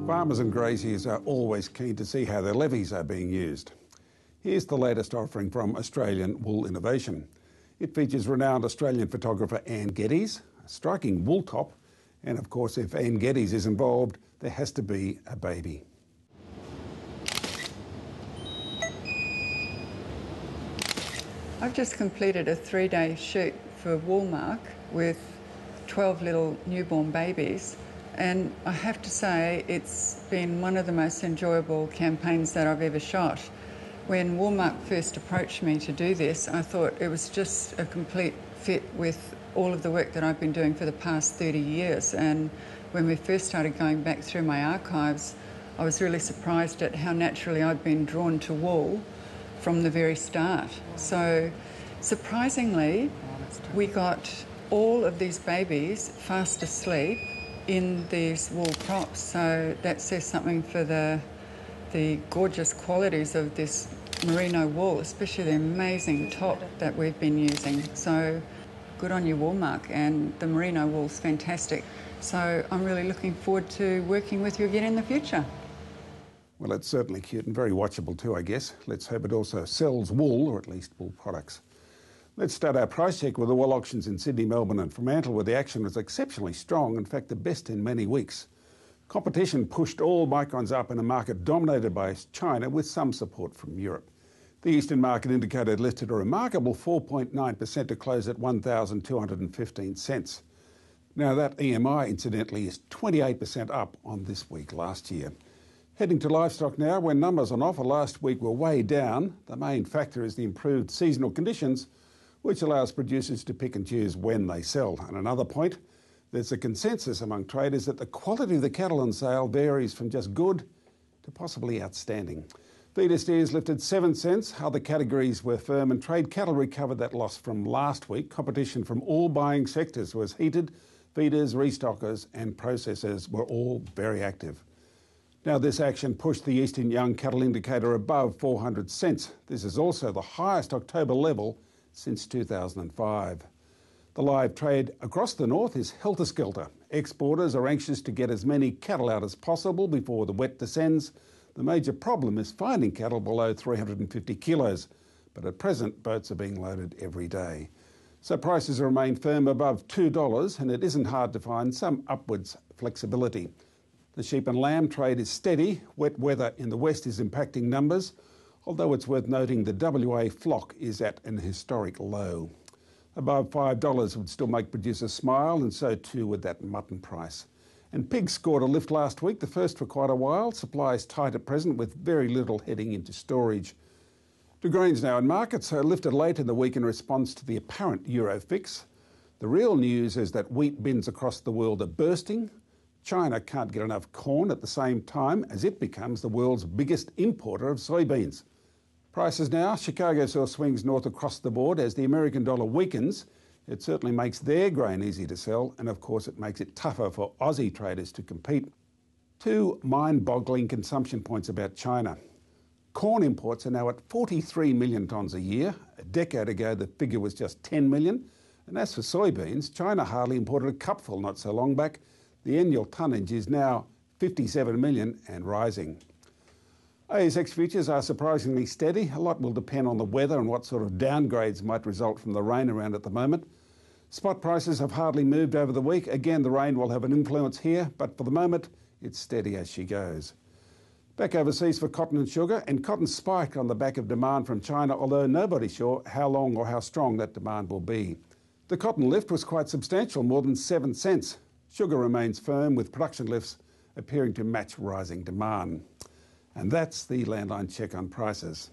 Farmers and graziers are always keen to see how their levies are being used. Here's the latest offering from Australian Wool Innovation. It features renowned Australian photographer Anne Geddes, a striking wool top, and of course if Anne Geddes is involved, there has to be a baby. I've just completed a 3-day shoot for Woolmark with 12 little newborn babies, and I have to say it's been one of the most enjoyable campaigns that I've ever shot. When Woolmark first approached me to do this, I thought it was just a complete fit with all of the work that I've been doing for the past 30 years. And when we first started going back through my archives, I was really surprised at how naturally I'd been drawn to wool from the very start. So surprisingly, we got all of these babies fast asleep in these wool props. So that says something for the gorgeous qualities of this merino wool, especially the amazing top that we've been using. So good on you, Woolmark, and the merino wool's fantastic. So I'm really looking forward to working with you again in the future. Well, it's certainly cute and very watchable too, I guess. Let's hope it also sells wool, or at least wool products. Let's start our price check with the wool auctions in Sydney, Melbourne and Fremantle, where the action was exceptionally strong, in fact the best in many weeks. Competition pushed all microns up in a market dominated by China with some support from Europe. The Eastern Market Indicator lifted a remarkable 4.9% to close at 1,215 cents. Now that EMI, incidentally, is 28% up on this week last year. Heading to livestock now, when numbers on offer last week were way down, the main factor is the improved seasonal conditions, which allows producers to pick and choose when they sell. And another point, there's a consensus among traders that the quality of the cattle on sale varies from just good to possibly outstanding. Feeder steers lifted 7 cents, other categories were firm, and trade cattle recovered that loss from last week. Competition from all buying sectors was heated. Feeders, restockers and processors were all very active. Now this action pushed the Eastern Young Cattle Indicator above 400 cents. This is also the highest October level since 2005. The live trade across the north is helter-skelter. Exporters are anxious to get as many cattle out as possible before the wet descends. The major problem is finding cattle below 350 kilos, but at present boats are being loaded every day. So prices remain firm above $2, and it isn't hard to find some upwards flexibility. The sheep and lamb trade is steady. Wet weather in the west is impacting numbers, although it's worth noting the WA flock is at an historic low. Above $5 would still make producers smile, and so too would that mutton price. And pigs scored a lift last week, the first for quite a while. Supply is tight at present with very little heading into storage. To grains now, and markets are lifted late in the week in response to the apparent euro fix. The real news is that wheat bins across the world are bursting. China can't get enough corn at the same time as it becomes the world's biggest importer of soybeans. Prices now, Chicago saw swings north across the board as the American dollar weakens. It certainly makes their grain easy to sell, and of course it makes it tougher for Aussie traders to compete. Two mind-boggling consumption points about China. Corn imports are now at 43 million tonnes a year. A decade ago the figure was just 10 million. And as for soybeans, China hardly imported a cupful not so long back. The annual tonnage is now 57 million and rising. ASX futures are surprisingly steady. A lot will depend on the weather and what sort of downgrades might result from the rain around at the moment. Spot prices have hardly moved over the week. Again, the rain will have an influence here, but for the moment, it's steady as she goes. Back overseas for cotton and sugar, and cotton spiked on the back of demand from China, although nobody's sure how long or how strong that demand will be. The cotton lift was quite substantial, more than 7 cents. Sugar remains firm, with production lifts appearing to match rising demand. And that's the Landline check on prices.